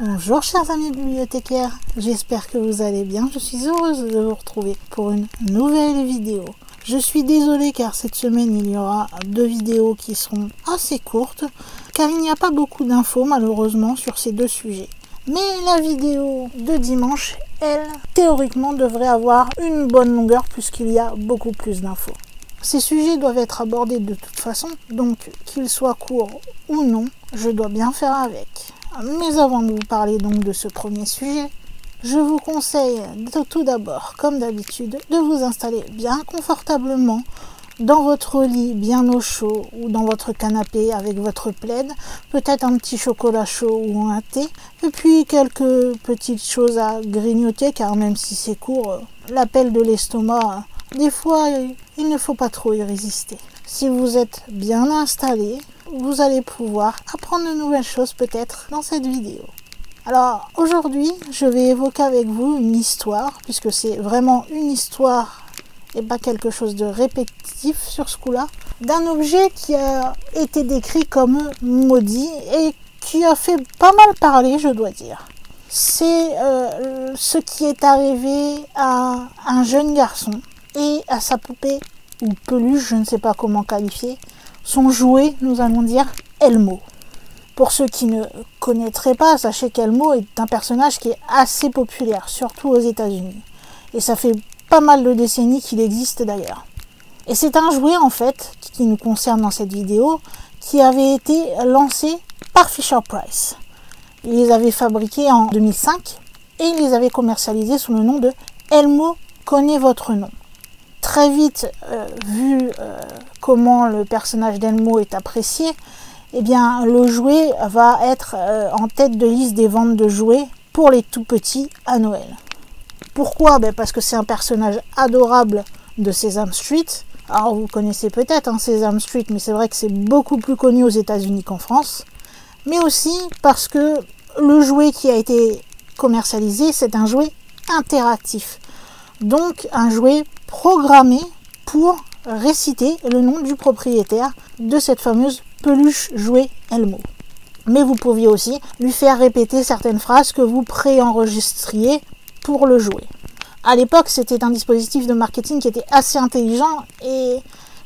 Bonjour chers amis bibliothécaires, j'espère que vous allez bien. Je suis heureuse de vous retrouver pour une nouvelle vidéo. Je suis désolée car cette semaine il y aura 2 vidéos qui seront assez courtes car il n'y a pas beaucoup d'infos malheureusement sur ces 2 sujets. Mais la vidéo de dimanche, elle, théoriquement devrait avoir une bonne longueur puisqu'il y a beaucoup plus d'infos. Ces sujets doivent être abordés de toute façon, donc qu'ils soient courts ou non, je dois bien faire avec. Mais avant de vous parler donc de ce premier sujet, je vous conseille tout d'abord, comme d'habitude, de vous installer bien confortablement dans votre lit bien au chaud ou dans votre canapé avec votre plaid, peut-être un petit chocolat chaud ou un thé, et puis quelques petites choses à grignoter car même si c'est court, l'appel de l'estomac, des fois il ne faut pas trop y résister. Si vous êtes bien installé, vous allez pouvoir apprendre de nouvelles choses peut-être dans cette vidéo. Alors aujourd'hui, je vais évoquer avec vous une histoire, puisque c'est vraiment une histoire et pas quelque chose de répétitif sur ce coup-là, d'un objet qui a été décrit comme maudit et qui a fait pas mal parler, je dois dire. C'est ce qui est arrivé à un jeune garçon et à sa poupée ou peluche, je ne sais pas comment qualifier, son jouet, nous allons dire, Elmo. Pour ceux qui ne connaîtraient pas, sachez qu'Elmo est un personnage qui est assez populaire, surtout aux États-Unis. Et ça fait pas mal de décennies qu'il existe d'ailleurs. Et c'est un jouet en fait, qui nous concerne dans cette vidéo, qui avait été lancé par Fisher-Price. Il les avait fabriqués en 2005 et il les avait commercialisés sous le nom de Elmo connaît votre nom. Très vite, vu comment le personnage d'Elmo est apprécié, eh bien, le jouet va être en tête de liste des ventes de jouets pour les tout petits à Noël. Pourquoi ? Parce que c'est un personnage adorable de Sesame Street. Alors, vous connaissez peut-être Sesame Street, mais c'est vrai que c'est beaucoup plus connu aux États-Unis qu'en France. Mais aussi parce que le jouet qui a été commercialisé, c'est un jouet interactif. Donc, un jouet programmé pour réciter le nom du propriétaire de cette fameuse peluche jouet Elmo. Mais vous pouviez aussi lui faire répéter certaines phrases que vous préenregistriez pour le jouet. À l'époque, c'était un dispositif de marketing qui était assez intelligent et,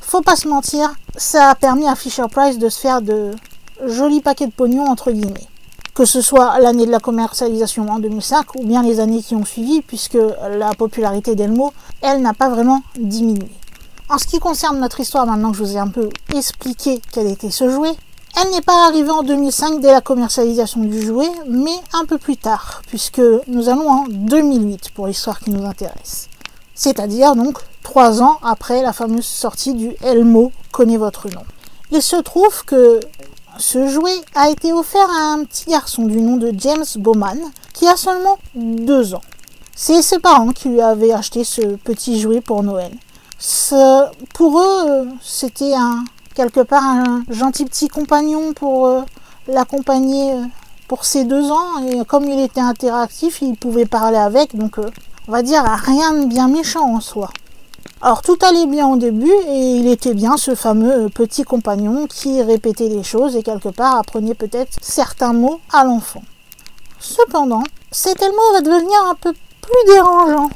faut pas se mentir, ça a permis à Fisher-Price de se faire de jolis paquets de pognon entre guillemets. Que ce soit l'année de la commercialisation en 2005 ou bien les années qui ont suivi, puisque la popularité d'Elmo, elle n'a pas vraiment diminué. En ce qui concerne notre histoire, maintenant que je vous ai un peu expliqué quel était ce jouet, elle n'est pas arrivée en 2005 dès la commercialisation du jouet, mais un peu plus tard, puisque nous allons en 2008 pour l'histoire qui nous intéresse. C'est-à-dire donc 3 ans après la fameuse sortie du Elmo connaît votre nom. Il se trouve que ce jouet a été offert à un petit garçon du nom de James Bowman, qui a seulement 2 ans. C'est ses parents qui lui avaient acheté ce petit jouet pour Noël. Pour eux, c'était quelque part un gentil petit compagnon pour l'accompagner pour ses 2 ans. Et comme il était interactif, il pouvait parler avec, donc on va dire rien de bien méchant en soi. Alors tout allait bien au début et il était bien ce fameux petit compagnon qui répétait les choses et quelque part apprenait peut-être certains mots à l'enfant. Cependant, cet Elmo va devenir un peu plus dérangeant.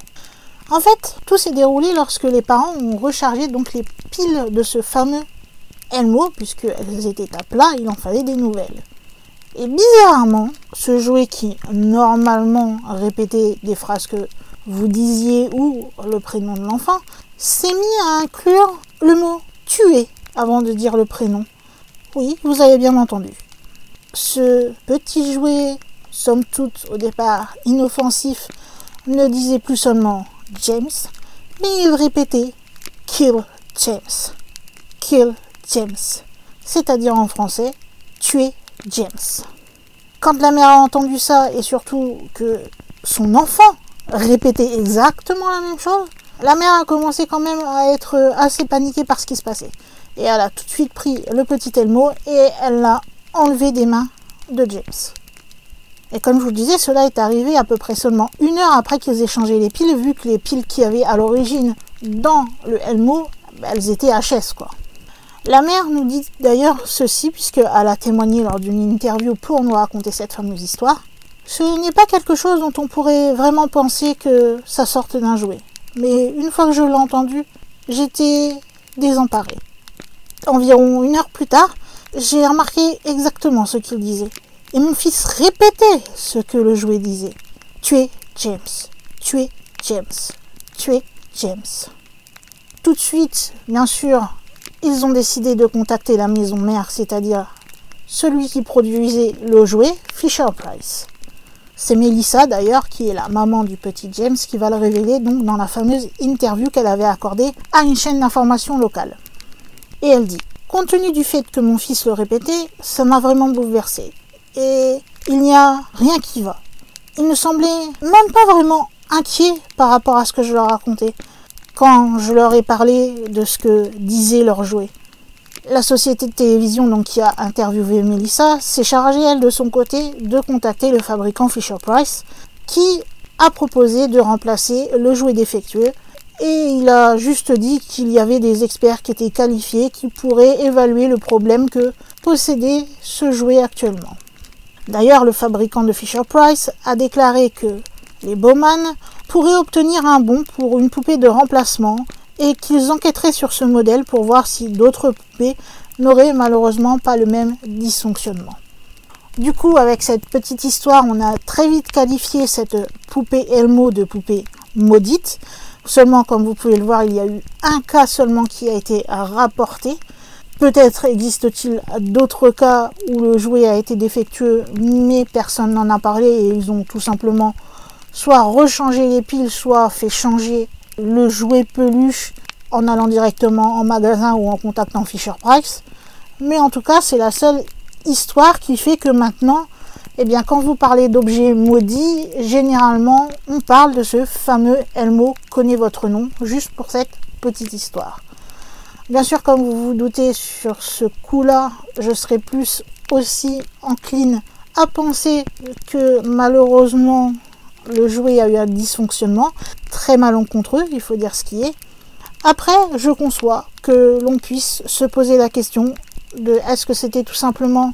En fait, tout s'est déroulé lorsque les parents ont rechargé donc les piles de ce fameux Elmo, puisqu'elles étaient à plat, il en fallait des nouvelles. Et bizarrement, ce jouet qui normalement répétait des phrases que vous disiez ou le prénom de l'enfant, s'est mis à inclure le mot « tuer » avant de dire le prénom. Oui, vous avez bien entendu. Ce petit jouet, somme toute au départ inoffensif, ne disait plus seulement « James », mais il répétait « Kill James »,« Kill James », c'est-à-dire en français « tuer James ». Quand la mère a entendu ça et surtout que son enfant répétait exactement la même chose, la mère a commencé quand même à être assez paniquée par ce qui se passait. Et elle a tout de suite pris le petit Elmo et elle l'a enlevé des mains de James. Et comme je vous disais, cela est arrivé à peu près seulement 1 heure après qu'ils aient changé les piles, vu que les piles qu'il y avait à l'origine dans le Elmo, elles étaient HS quoi. La mère nous dit d'ailleurs ceci, puisqu'elle a témoigné lors d'une interview pour nous raconter cette fameuse histoire. Ce n'est pas quelque chose dont on pourrait vraiment penser que ça sorte d'un jouet. Mais une fois que je l'ai entendu, j'étais désemparée. Environ 1 heure plus tard, j'ai remarqué exactement ce qu'il disait. Et mon fils répétait ce que le jouet disait. Tuer James, tuer James, tuer James. Tout de suite, bien sûr, ils ont décidé de contacter la maison mère, c'est-à-dire celui qui produisait le jouet, Fisher-Price. C'est Melissa d'ailleurs, qui est la maman du petit James, qui va le révéler donc dans la fameuse interview qu'elle avait accordée à une chaîne d'information locale. Et elle dit « Compte tenu du fait que mon fils le répétait, ça m'a vraiment bouleversée. Et il n'y a rien qui va. Il ne semblait même pas vraiment inquiet par rapport à ce que je leur racontais quand je leur ai parlé de ce que disait leur jouet. La société de télévision donc, qui a interviewé Melissa s'est chargée, elle, de son côté, de contacter le fabricant Fisher-Price qui a proposé de remplacer le jouet défectueux et il a juste dit qu'il y avait des experts qui étaient qualifiés qui pourraient évaluer le problème que possédait ce jouet actuellement. D'ailleurs, le fabricant de Fisher-Price a déclaré que les Bowman pourraient obtenir un bon pour une poupée de remplacement et qu'ils enquêteraient sur ce modèle pour voir si d'autres poupées n'auraient malheureusement pas le même dysfonctionnement. Du coup, avec cette petite histoire, on a très vite qualifié cette poupée Elmo de poupée maudite. Seulement, comme vous pouvez le voir, il y a eu un cas seulement qui a été rapporté. Peut-être existe-t-il d'autres cas où le jouet a été défectueux, mais personne n'en a parlé et ils ont tout simplement soit rechangé les piles, soit fait changer le jouet peluche en allant directement en magasin ou en contactant Fisher-Price. Mais en tout cas, c'est la seule histoire qui fait que maintenant, eh bien, quand vous parlez d'objets maudits, généralement, on parle de ce fameux Elmo connaît votre nom, juste pour cette petite histoire. Bien sûr, comme vous vous doutez, sur ce coup-là, je serais plus aussi encline à penser que malheureusement, le jouet a eu un dysfonctionnement très malencontreux, il faut dire ce qui est. Après, je conçois que l'on puisse se poser la question de est-ce que c'était tout simplement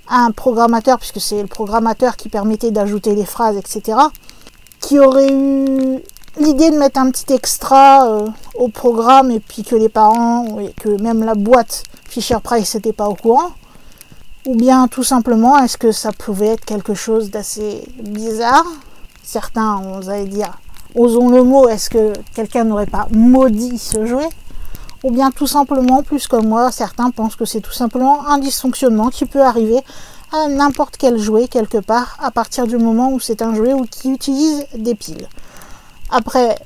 un programmateur, puisque c'est le programmateur qui permettait d'ajouter les phrases, etc., qui aurait eu l'idée de mettre un petit extra au programme et puis que les parents et que même la boîte Fisher-Price n'était pas au courant. Ou bien tout simplement, est-ce que ça pouvait être quelque chose d'assez bizarre? Certains, on allait dire, osons le mot, est-ce que quelqu'un n'aurait pas maudit ce jouet? Ou bien tout simplement, plus comme moi, certains pensent que c'est tout simplement un dysfonctionnement qui peut arriver à n'importe quel jouet quelque part à partir du moment où c'est un jouet ou qui utilise des piles. Après,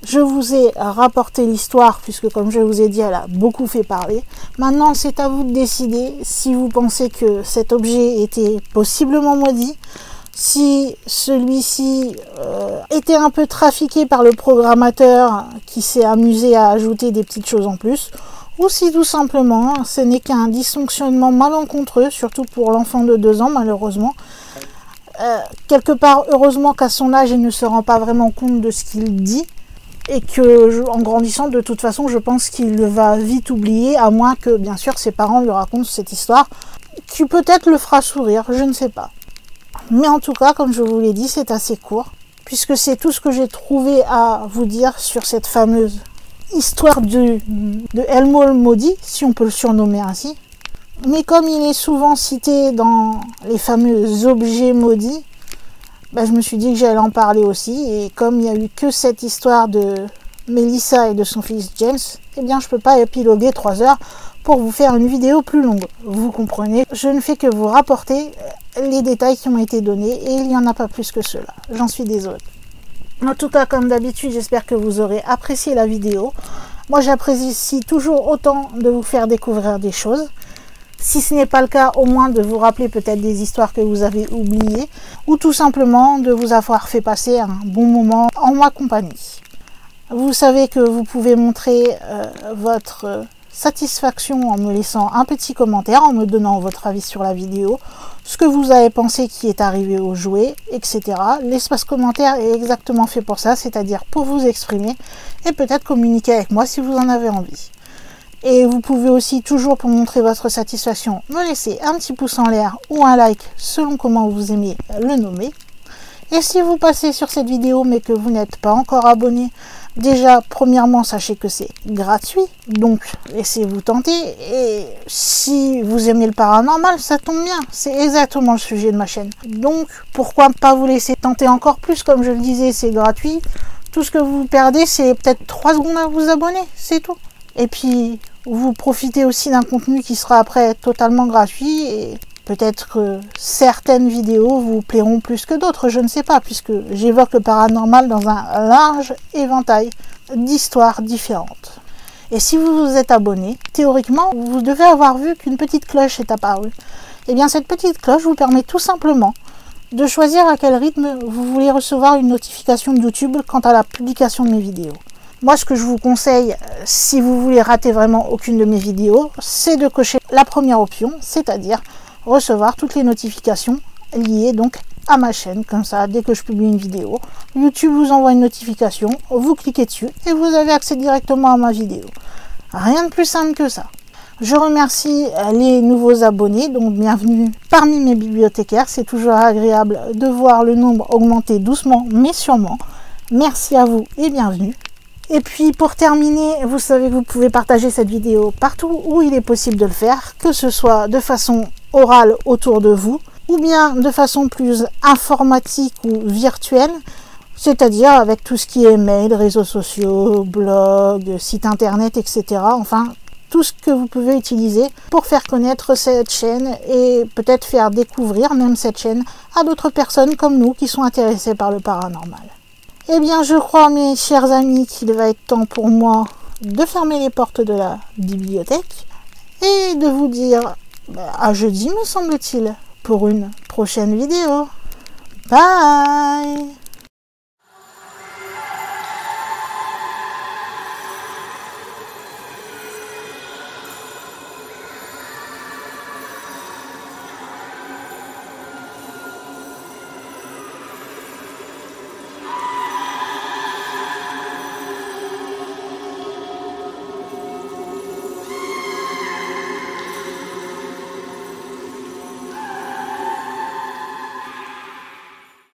je vous ai rapporté l'histoire puisque comme je vous ai dit, elle a beaucoup fait parler. Maintenant, c'est à vous de décider si vous pensez que cet objet était possiblement maudit, si celui-ci était un peu trafiqué par le programmateur qui s'est amusé à ajouter des petites choses en plus, ou si tout simplement ce n'est qu'un dysfonctionnement malencontreux, surtout pour l'enfant de 2 ans malheureusement. Quelque part, heureusement qu'à son âge, il ne se rend pas vraiment compte de ce qu'il dit, et que en grandissant, de toute façon, je pense qu'il va vite oublier, à moins que, bien sûr, ses parents lui racontent cette histoire, qui peut-être le fera sourire, je ne sais pas. Mais en tout cas, comme je vous l'ai dit, c'est assez court, puisque c'est tout ce que j'ai trouvé à vous dire sur cette fameuse histoire de Elmo le maudit, si on peut le surnommer ainsi. Mais comme il est souvent cité dans les fameux objets maudits, je me suis dit que j'allais en parler aussi. Et comme il n'y a eu que cette histoire de Melissa et de son fils James, eh bien je ne peux pas épiloguer 3 heures pour vous faire une vidéo plus longue. Vous comprenez, je ne fais que vous rapporter les détails qui ont été donnés et il n'y en a pas plus que cela. J'en suis désolée. En tout cas, comme d'habitude, j'espère que vous aurez apprécié la vidéo. Moi, j'apprécie toujours autant de vous faire découvrir des choses. Si ce n'est pas le cas, au moins de vous rappeler peut-être des histoires que vous avez oubliées ou tout simplement de vous avoir fait passer un bon moment en ma compagnie. Vous savez que vous pouvez montrer votre satisfaction en me laissant un petit commentaire, en me donnant votre avis sur la vidéo, ce que vous avez pensé qui est arrivé au jouet, etc. L'espace commentaire est exactement fait pour ça, c'est-à-dire pour vous exprimer et peut-être communiquer avec moi si vous en avez envie. Et vous pouvez aussi toujours, pour montrer votre satisfaction, me laisser un petit pouce en l'air ou un like selon comment vous aimez le nommer. Et si vous passez sur cette vidéo mais que vous n'êtes pas encore abonné, déjà, premièrement, sachez que c'est gratuit, donc laissez-vous tenter. Et si vous aimez le paranormal, ça tombe bien, c'est exactement le sujet de ma chaîne. Donc, pourquoi pas vous laisser tenter encore plus? Comme je le disais, c'est gratuit. Tout ce que vous perdez, c'est peut-être 3 secondes à vous abonner, c'est tout. Et puis, vous profitez aussi d'un contenu qui sera après totalement gratuit. Et peut-être que certaines vidéos vous plairont plus que d'autres, je ne sais pas, puisque j'évoque le paranormal dans un large éventail d'histoires différentes. Et si vous vous êtes abonné, théoriquement, vous devez avoir vu qu'une petite cloche est apparue. Et bien cette petite cloche vous permet tout simplement de choisir à quel rythme vous voulez recevoir une notification de YouTube quant à la publication de mes vidéos. Moi, ce que je vous conseille, si vous voulez rater vraiment aucune de mes vidéos, c'est de cocher la première option, c'est-à-dire recevoir toutes les notifications liées donc à ma chaîne. Comme ça, dès que je publie une vidéo, YouTube vous envoie une notification, vous cliquez dessus et vous avez accès directement à ma vidéo. Rien de plus simple que ça. Je remercie les nouveaux abonnés, donc bienvenue parmi mes bibliothécaires. C'est toujours agréable de voir le nombre augmenter doucement mais sûrement. Merci à vous et bienvenue. Et puis pour terminer, vous savez que vous pouvez partager cette vidéo partout où il est possible de le faire, que ce soit de façon orale autour de vous, ou bien de façon plus informatique ou virtuelle, c'est-à-dire avec tout ce qui est mail, réseaux sociaux, blog, site internet, etc. Enfin, tout ce que vous pouvez utiliser pour faire connaître cette chaîne et peut-être faire découvrir même cette chaîne à d'autres personnes comme nous qui sont intéressées par le paranormal. Eh bien, je crois, mes chers amis, qu'il va être temps pour moi de fermer les portes de la bibliothèque et de vous dire à jeudi, me semble-t-il, pour une prochaine vidéo. Bye!